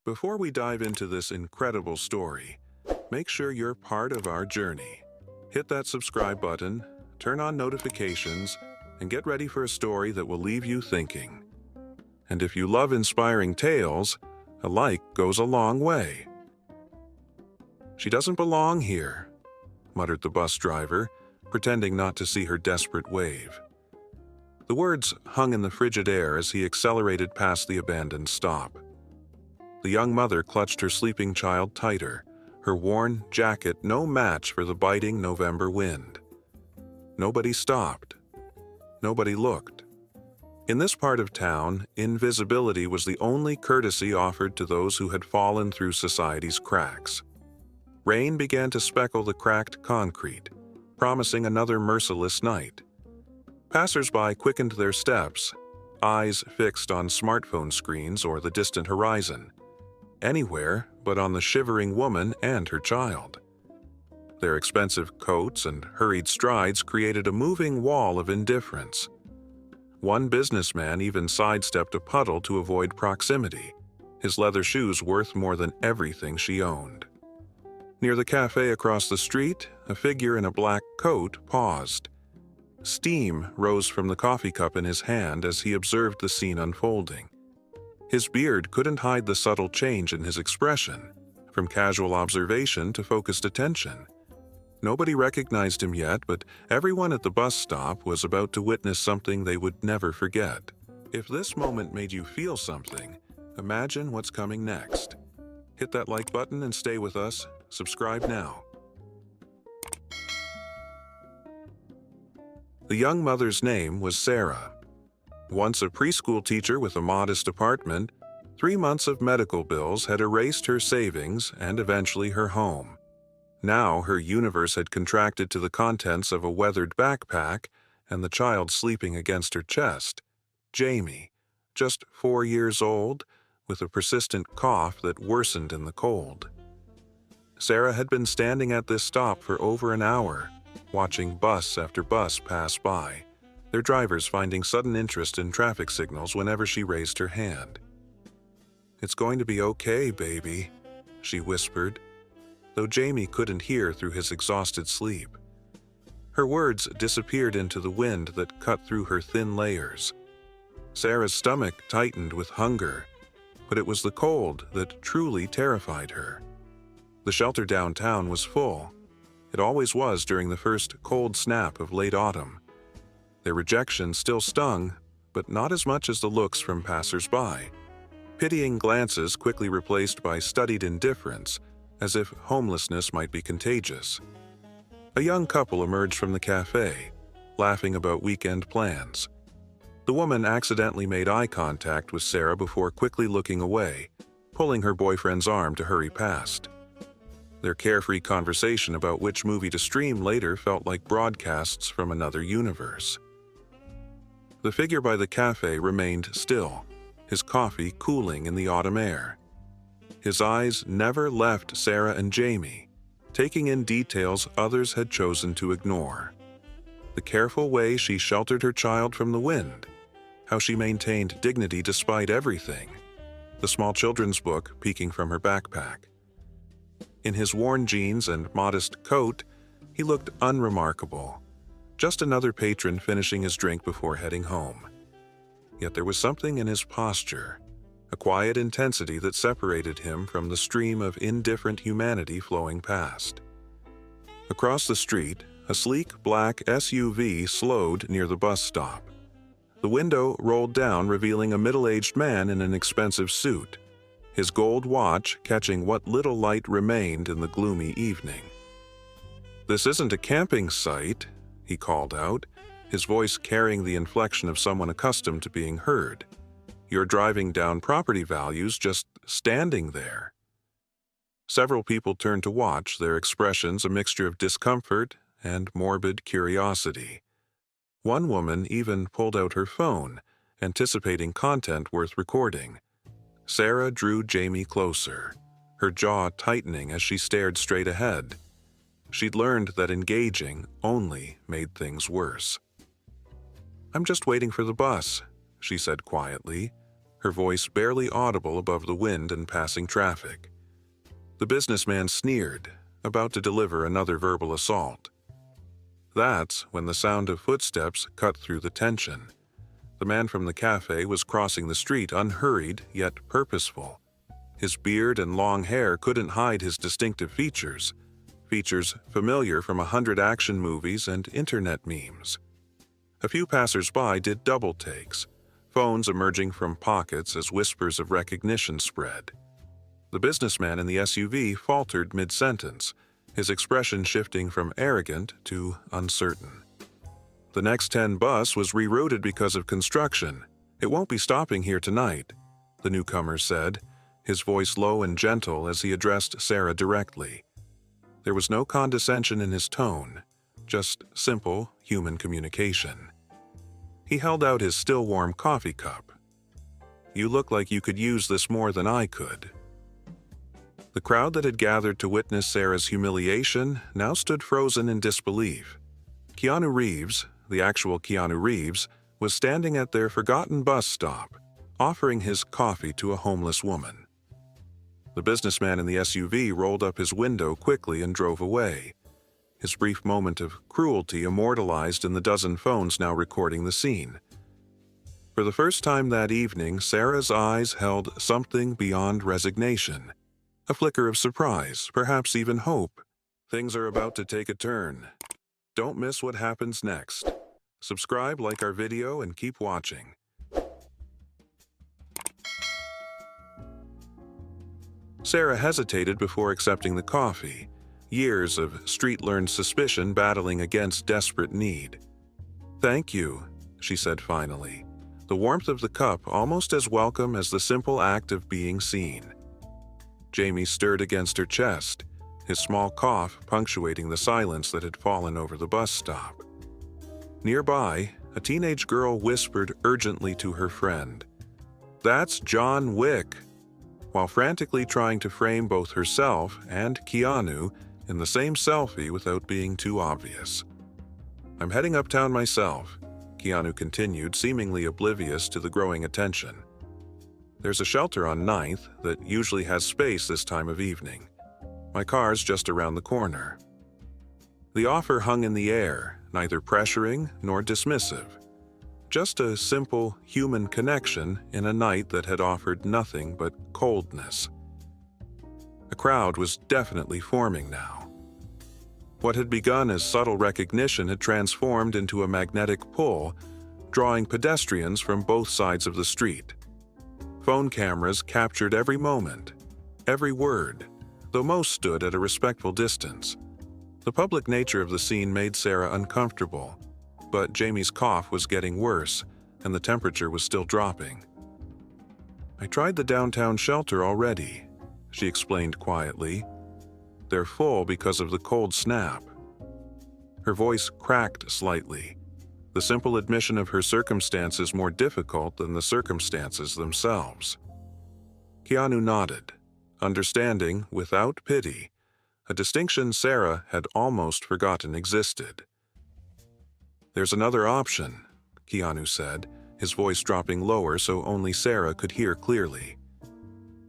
Before we dive into this incredible story, make sure you're part of our journey. Hit that subscribe button, turn on notifications, and get ready for a story that will leave you thinking. And if you love inspiring tales, a like goes a long way. "She doesn't belong here," muttered the bus driver, pretending not to see her desperate wave. The words hung in the frigid air as he accelerated past the abandoned stop. The young mother clutched her sleeping child tighter, her worn jacket no match for the biting November wind. Nobody stopped. Nobody looked. In this part of town, invisibility was the only courtesy offered to those who had fallen through society's cracks. Rain began to speckle the cracked concrete, promising another merciless night. Passers-by quickened their steps, eyes fixed on smartphone screens or the distant horizon. Anywhere but on the shivering woman and her child. Their expensive coats and hurried strides created a moving wall of indifference. One businessman even sidestepped a puddle to avoid proximity, his leather shoes worth more than everything she owned. Near the cafe across the street, a figure in a black coat paused. Steam rose from the coffee cup in his hand as he observed the scene unfolding. His beard couldn't hide the subtle change in his expression, from casual observation to focused attention. Nobody recognized him yet, but everyone at the bus stop was about to witness something they would never forget. If this moment made you feel something, imagine what's coming next. Hit that like button and stay with us. Subscribe now. The young mother's name was Sarah. Once a preschool teacher with a modest apartment, 3 months of medical bills had erased her savings and eventually her home. Now her universe had contracted to the contents of a weathered backpack and the child sleeping against her chest, Jamie, just 4 years old, with a persistent cough that worsened in the cold. Sarah had been standing at this stop for over an hour, watching bus after bus pass by, their drivers finding sudden interest in traffic signals whenever she raised her hand. "It's going to be okay, baby," she whispered, though Jamie couldn't hear through his exhausted sleep. Her words disappeared into the wind that cut through her thin layers. Sarah's stomach tightened with hunger, but it was the cold that truly terrified her. The shelter downtown was full. It always was during the first cold snap of late autumn. Their rejection still stung, but not as much as the looks from passers-by. Pitying glances quickly replaced by studied indifference, as if homelessness might be contagious. A young couple emerged from the cafe, laughing about weekend plans. The woman accidentally made eye contact with Sarah before quickly looking away, pulling her boyfriend's arm to hurry past. Their carefree conversation about which movie to stream later felt like broadcasts from another universe. The figure by the cafe remained still, his coffee cooling in the autumn air. His eyes never left Sarah and Jamie, taking in details others had chosen to ignore. The careful way she sheltered her child from the wind, how she maintained dignity despite everything, the small children's book peeking from her backpack. In his worn jeans and modest coat, he looked unremarkable. Just another patron finishing his drink before heading home. Yet there was something in his posture, a quiet intensity that separated him from the stream of indifferent humanity flowing past. Across the street, a sleek black SUV slowed near the bus stop. The window rolled down, revealing a middle-aged man in an expensive suit, his gold watch catching what little light remained in the gloomy evening. "This isn't a camping site," he called out, his voice carrying the inflection of someone accustomed to being heard. "You're driving down property values just standing there." Several people turned to watch, their expressions a mixture of discomfort and morbid curiosity. One woman even pulled out her phone, anticipating content worth recording. Sarah drew Jamie closer, her jaw tightening as she stared straight ahead. She'd learned that engaging only made things worse. "I'm just waiting for the bus," she said quietly, her voice barely audible above the wind and passing traffic. The businessman sneered, about to deliver another verbal assault. That's when the sound of footsteps cut through the tension. The man from the cafe was crossing the street, unhurried yet purposeful. His beard and long hair couldn't hide his distinctive features familiar from 100 action movies and internet memes. A few passers-by did double takes, phones emerging from pockets as whispers of recognition spread. The businessman in the SUV faltered mid-sentence, his expression shifting from arrogant to uncertain. The next 10 bus was rerouted because of construction. It won't be stopping here tonight, the newcomer said, his voice low and gentle as he addressed Sarah directly. There was no condescension in his tone, just simple human communication. He held out his still warm coffee cup. "You look like you could use this more than I could." The crowd that had gathered to witness Sarah's humiliation now stood frozen in disbelief. Keanu Reeves, the actual Keanu Reeves, was standing at their forgotten bus stop, offering his coffee to a homeless woman. The businessman in the SUV rolled up his window quickly and drove away, his brief moment of cruelty immortalized in the dozen phones now recording the scene. For the first time that evening, Sarah's eyes held something beyond resignation. A flicker of surprise, perhaps even hope. Things are about to take a turn. Don't miss what happens next. Subscribe, like our video, and keep watching. Sarah hesitated before accepting the coffee, years of street-learned suspicion battling against desperate need. "Thank you," she said finally, the warmth of the cup almost as welcome as the simple act of being seen. Jamie stirred against her chest, his small cough punctuating the silence that had fallen over the bus stop. Nearby, a teenage girl whispered urgently to her friend, "That's John Wick," while frantically trying to frame both herself and Keanu in the same selfie without being too obvious. "I'm heading uptown myself," Keanu continued, seemingly oblivious to the growing attention. "There's a shelter on 9th that usually has space this time of evening. My car's just around the corner." The offer hung in the air, neither pressuring nor dismissive. Just a simple human connection in a night that had offered nothing but coldness. A crowd was definitely forming now. What had begun as subtle recognition had transformed into a magnetic pull, drawing pedestrians from both sides of the street. Phone cameras captured every moment, every word, though most stood at a respectful distance. The public nature of the scene made Sarah uncomfortable, but Jamie's cough was getting worse, and the temperature was still dropping. "I tried the downtown shelter already," she explained quietly. "They're full because of the cold snap." Her voice cracked slightly, the simple admission of her circumstances more difficult than the circumstances themselves. Keanu nodded, understanding without pity, a distinction Sarah had almost forgotten existed. "There's another option," Keanu said, his voice dropping lower so only Sarah could hear clearly.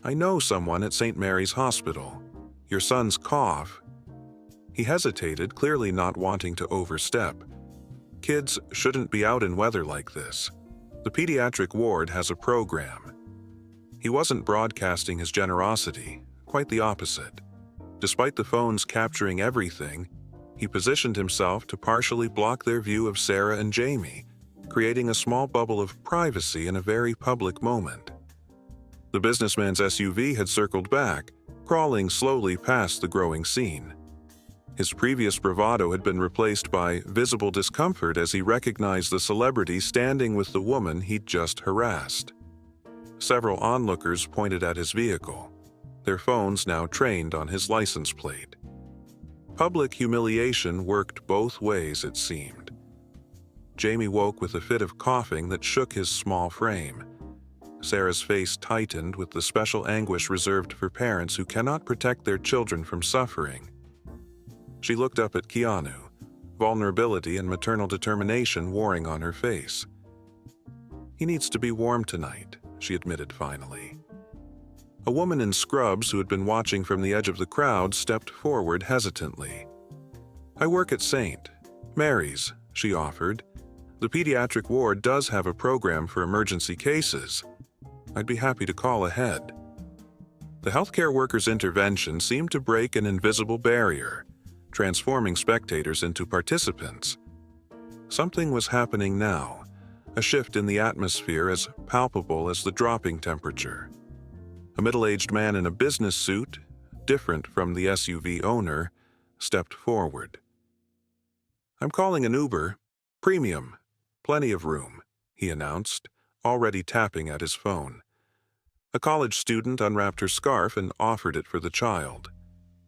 "I know someone at St. Mary's Hospital. Your son's cough." He hesitated, clearly not wanting to overstep. Kids shouldn't be out in weather like this. The pediatric ward has a program. He wasn't broadcasting his generosity, quite the opposite. Despite the phones capturing everything, he positioned himself to partially block their view of Sarah and Jamie, creating a small bubble of privacy in a very public moment. The businessman's SUV had circled back, crawling slowly past the growing scene. His previous bravado had been replaced by visible discomfort as he recognized the celebrity standing with the woman he'd just harassed. Several onlookers pointed at his vehicle, their phones now trained on his license plate. Public humiliation worked both ways, it seemed. Jamie woke with a fit of coughing that shook his small frame. Sarah's face tightened with the special anguish reserved for parents who cannot protect their children from suffering. She looked up at Keanu, vulnerability and maternal determination warring on her face. "He needs to be warm tonight," she admitted finally. A woman in scrubs who had been watching from the edge of the crowd stepped forward hesitantly. "I work at St. Mary's," she offered. "The pediatric ward does have a program for emergency cases. I'd be happy to call ahead." The healthcare worker's intervention seemed to break an invisible barrier, transforming spectators into participants. Something was happening now, a shift in the atmosphere as palpable as the dropping temperature. A middle-aged man in a business suit, different from the SUV owner, stepped forward. "I'm calling an Uber. Premium. Plenty of room," he announced, already tapping at his phone. A college student unwrapped her scarf and offered it for the child.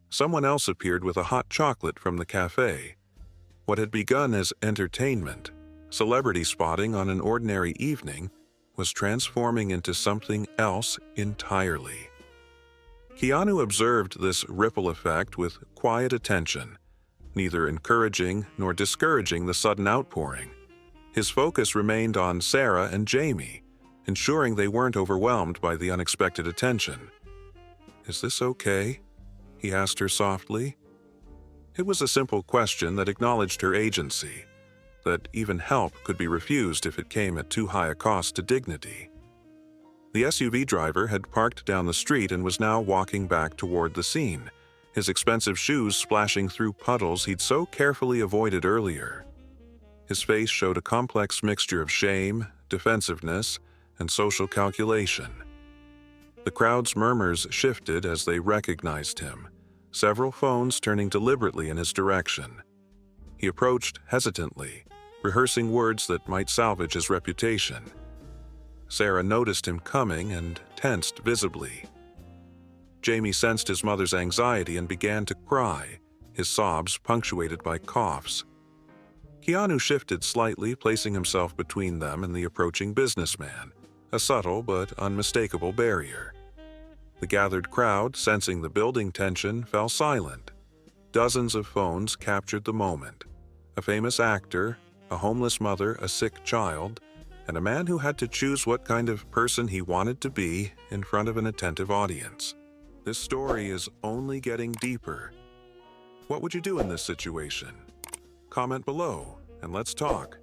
Someone else appeared with a hot chocolate from the cafe. What had begun as entertainment, celebrity spotting on an ordinary evening, was transforming into something else entirely. Keanu observed this ripple effect with quiet attention, neither encouraging nor discouraging the sudden outpouring. His focus remained on Sarah and Jamie, ensuring they weren't overwhelmed by the unexpected attention. "Is this okay?" he asked her softly. It was a simple question that acknowledged her agency, that even help could be refused if it came at too high a cost to dignity. The SUV driver had parked down the street and was now walking back toward the scene, his expensive shoes splashing through puddles he'd so carefully avoided earlier. His face showed a complex mixture of shame, defensiveness, and social calculation. The crowd's murmurs shifted as they recognized him, several phones turning deliberately in his direction. He approached hesitantly, rehearsing words that might salvage his reputation. Sarah noticed him coming and tensed visibly. Jamie sensed his mother's anxiety and began to cry, his sobs punctuated by coughs. Keanu shifted slightly, placing himself between them and the approaching businessman, a subtle but unmistakable barrier. The gathered crowd, sensing the building tension, fell silent. Dozens of phones captured the moment. A famous actor, a homeless mother, a sick child, and a man who had to choose what kind of person he wanted to be in front of an attentive audience. This story is only getting deeper. What would you do in this situation? Comment below, and let's talk.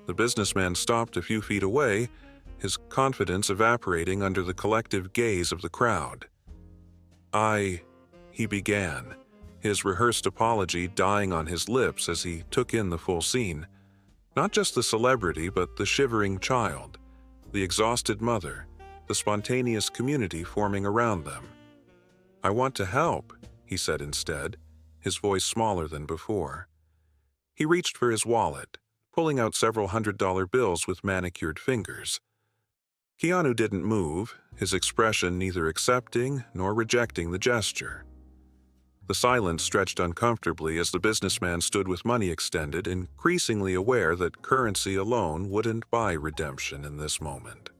The businessman stopped a few feet away, his confidence evaporating under the collective gaze of the crowd. He began, his rehearsed apology dying on his lips as he took in the full scene. Not just the celebrity, but the shivering child, the exhausted mother, the spontaneous community forming around them. "I want to help," he said instead, his voice smaller than before. He reached for his wallet, pulling out several $100 bills with manicured fingers. Keanu didn't move, his expression neither accepting nor rejecting the gesture. The silence stretched uncomfortably as the businessman stood with money extended, increasingly aware that currency alone wouldn't buy redemption in this moment.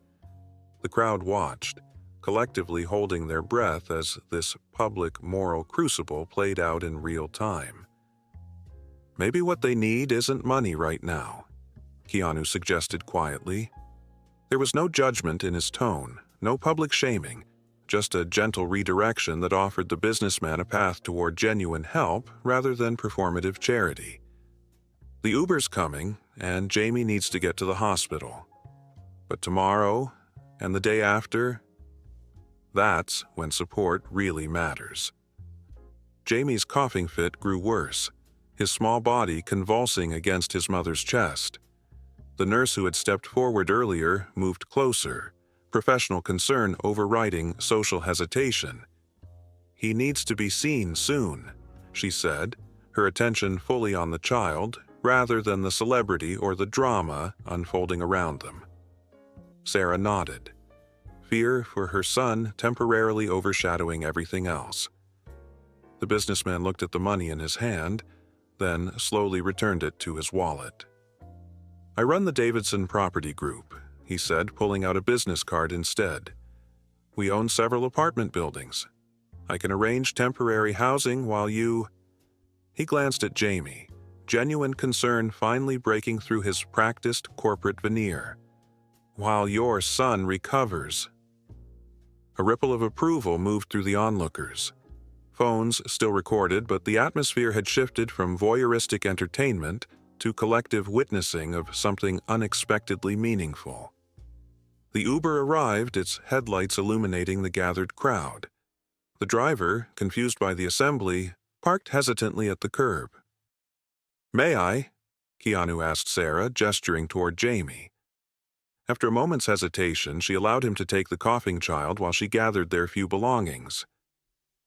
The crowd watched, collectively holding their breath as this public moral crucible played out in real time. "Maybe what they need isn't money right now," Keanu suggested quietly. There was no judgment in his tone, no public shaming, just a gentle redirection that offered the businessman a path toward genuine help rather than performative charity. "The Uber's coming, and Jamie needs to get to the hospital. But tomorrow, and the day after, that's when support really matters." Jamie's coughing fit grew worse, his small body convulsing against his mother's chest. The nurse who had stepped forward earlier moved closer, professional concern overriding social hesitation. "He needs to be seen soon," she said, her attention fully on the child rather than the celebrity or the drama unfolding around them. Sarah nodded, fear for her son temporarily overshadowing everything else. The businessman looked at the money in his hand, then slowly returned it to his wallet. "I run the Davidson Property Group," he said, pulling out a business card instead. "We own several apartment buildings. I can arrange temporary housing while you—" He glanced at Jamie, genuine concern finally breaking through his practiced corporate veneer. "While your son recovers." A ripple of approval moved through the onlookers. Phones still recorded, but the atmosphere had shifted from voyeuristic entertainment to collective witnessing of something unexpectedly meaningful. The Uber arrived, its headlights illuminating the gathered crowd. The driver, confused by the assembly, parked hesitantly at the curb. "May I?" Keanu asked Sarah, gesturing toward Jamie. After a moment's hesitation, she allowed him to take the coughing child while she gathered their few belongings.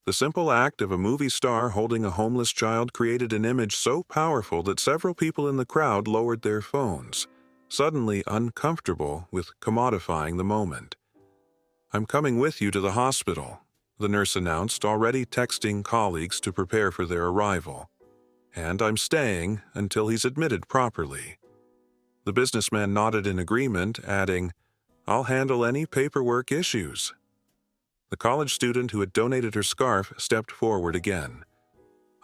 The simple act of a movie star holding a homeless child created an image so powerful that several people in the crowd lowered their phones, suddenly uncomfortable with commodifying the moment. "I'm coming with you to the hospital," the nurse announced, already texting colleagues to prepare for their arrival. "And I'm staying until he's admitted properly." The businessman nodded in agreement, adding, "I'll handle any paperwork issues." The college student who had donated her scarf stepped forward again.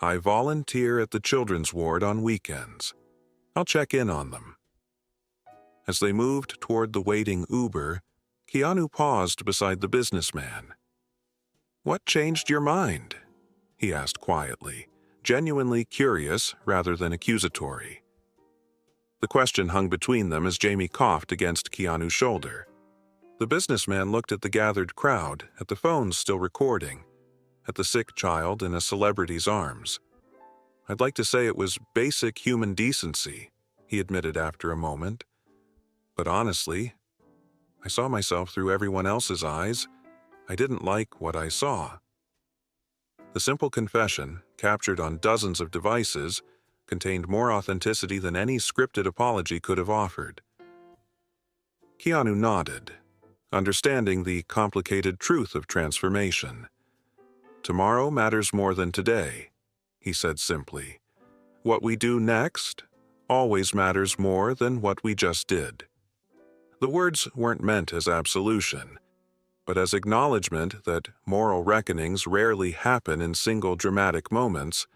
"I volunteer at the children's ward on weekends. I'll check in on them." As they moved toward the waiting Uber, Keanu paused beside the businessman. "What changed your mind?" he asked quietly, genuinely curious rather than accusatory. The question hung between them as Jamie coughed against Keanu's shoulder. The businessman looked at the gathered crowd, at the phones still recording, at the sick child in a celebrity's arms. "I'd like to say it was basic human decency," he admitted after a moment. "But honestly, I saw myself through everyone else's eyes. I didn't like what I saw." The simple confession, captured on dozens of devices, contained more authenticity than any scripted apology could have offered. Keanu nodded, understanding the complicated truth of transformation. "Tomorrow matters more than today," he said simply. "What we do next always matters more than what we just did." The words weren't meant as absolution, but as acknowledgement that moral reckonings rarely happen in single dramatic moments.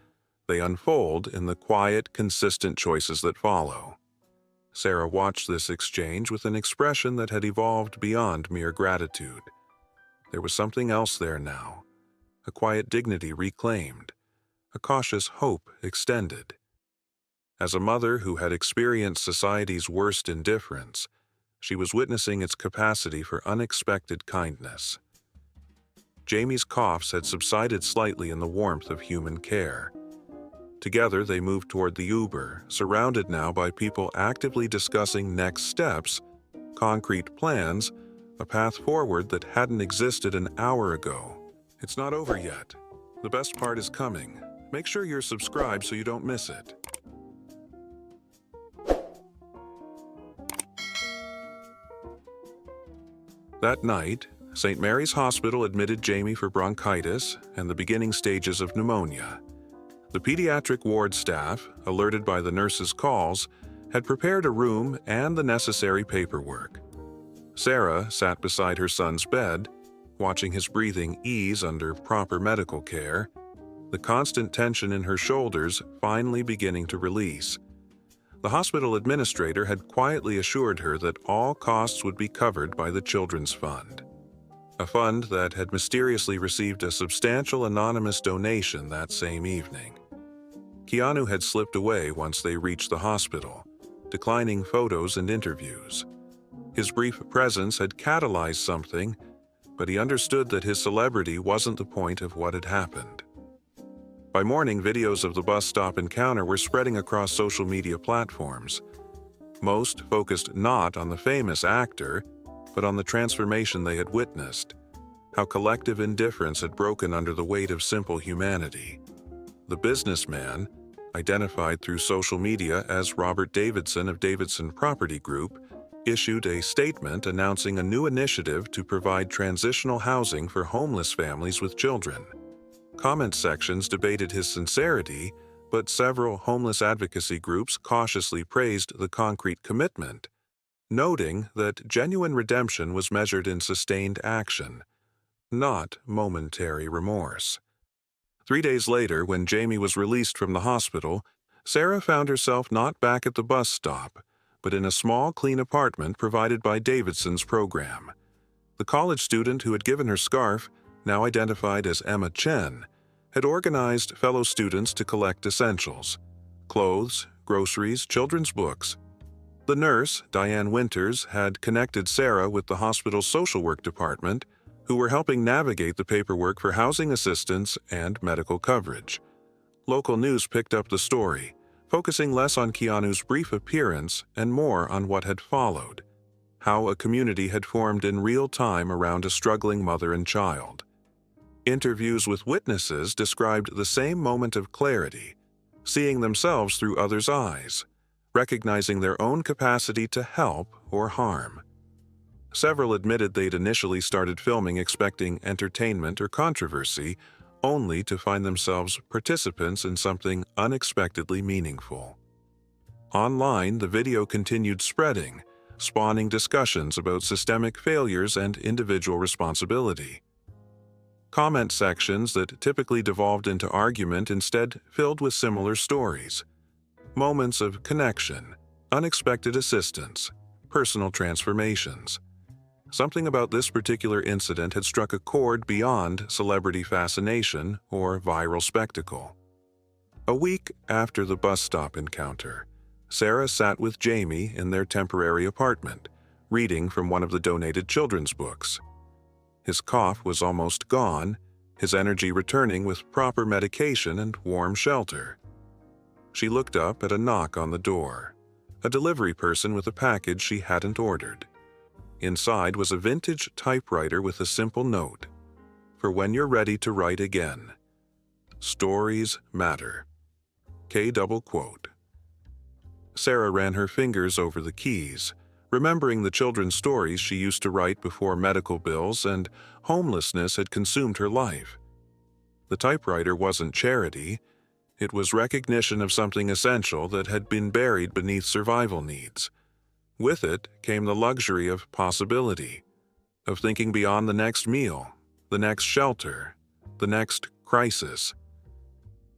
They unfold in the quiet, consistent choices that follow. Sarah watched this exchange with an expression that had evolved beyond mere gratitude. There was something else there now, a quiet dignity reclaimed, a cautious hope extended. As a mother who had experienced society's worst indifference, she was witnessing its capacity for unexpected kindness. Jamie's coughs had subsided slightly in the warmth of human care. Together, they moved toward the Uber, surrounded now by people actively discussing next steps, concrete plans, a path forward that hadn't existed an hour ago. "It's not over yet. The best part is coming. Make sure you're subscribed so you don't miss it." That night, St. Mary's Hospital admitted Jamie for bronchitis and the beginning stages of pneumonia. The pediatric ward staff, alerted by the nurses' calls, had prepared a room and the necessary paperwork. Sarah sat beside her son's bed, watching his breathing ease under proper medical care, the constant tension in her shoulders finally beginning to release. The hospital administrator had quietly assured her that all costs would be covered by the Children's Fund, a fund that had mysteriously received a substantial anonymous donation that same evening. Keanu had slipped away once they reached the hospital, declining photos and interviews. His brief presence had catalyzed something, but he understood that his celebrity wasn't the point of what had happened. By morning, videos of the bus stop encounter were spreading across social media platforms. Most focused not on the famous actor, but on the transformation they had witnessed, how collective indifference had broken under the weight of simple humanity. The businessman, identified through social media as Robert Davidson of Davidson Property Group, issued a statement announcing a new initiative to provide transitional housing for homeless families with children. Comment sections debated his sincerity, but several homeless advocacy groups cautiously praised the concrete commitment, noting that genuine redemption was measured in sustained action, not momentary remorse. 3 days later, when Jamie was released from the hospital, Sarah found herself not back at the bus stop, but in a small, clean apartment provided by Davidson's program. The college student who had given her scarf, now identified as Emma Chen, had organized fellow students to collect essentials: clothes, groceries, children's books. The nurse, Diane Winters, had connected Sarah with the hospital's social work department, who were helping navigate the paperwork for housing assistance and medical coverage. Local news picked up the story, focusing less on Keanu's brief appearance and more on what had followed: how a community had formed in real time around a struggling mother and child. Interviews with witnesses described the same moment of clarity, seeing themselves through others' eyes, recognizing their own capacity to help or harm. Several admitted they'd initially started filming expecting entertainment or controversy, only to find themselves participants in something unexpectedly meaningful. Online, the video continued spreading, spawning discussions about systemic failures and individual responsibility. Comment sections that typically devolved into argument instead filled with similar stories: moments of connection, unexpected assistance, personal transformations. Something about this particular incident had struck a chord beyond celebrity fascination or viral spectacle. A week after the bus stop encounter, Sarah sat with Jamie in their temporary apartment, reading from one of the donated children's books. His cough was almost gone, his energy returning with proper medication and warm shelter. She looked up at a knock on the door, a delivery person with a package she hadn't ordered. Inside was a vintage typewriter with a simple note: "For when you're ready to write again. Stories matter." K-double quote. Sarah ran her fingers over the keys, remembering the children's stories she used to write before medical bills and homelessness had consumed her life. The typewriter wasn't charity. It was recognition of something essential that had been buried beneath survival needs. With it came the luxury of possibility, of thinking beyond the next meal, the next shelter, the next crisis.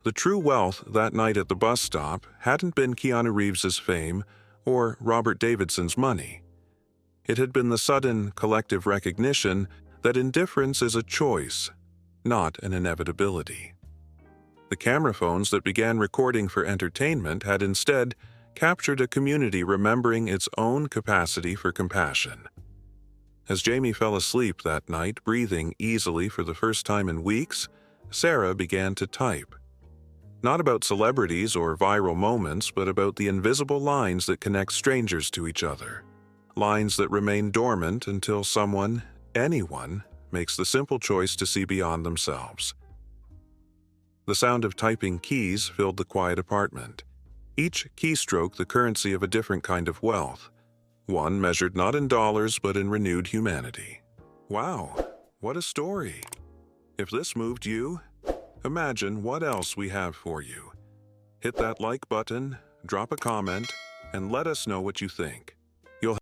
The true wealth that night at the bus stop hadn't been Keanu Reeves's fame or Robert Davidson's money. It had been the sudden, collective recognition that indifference is a choice, not an inevitability. The camera phones that began recording for entertainment had instead captured a community remembering its own capacity for compassion. As Jamie fell asleep that night, breathing easily for the first time in weeks, Sarah began to type. Not about celebrities or viral moments, but about the invisible lines that connect strangers to each other. Lines that remain dormant until someone, anyone, makes the simple choice to see beyond themselves. The sound of typing keys filled the quiet apartment. Each keystroke the currency of a different kind of wealth, one measured not in dollars but in renewed humanity. Wow, what a story! If this moved you, imagine what else we have for you. Hit that like button, drop a comment, and let us know what you think.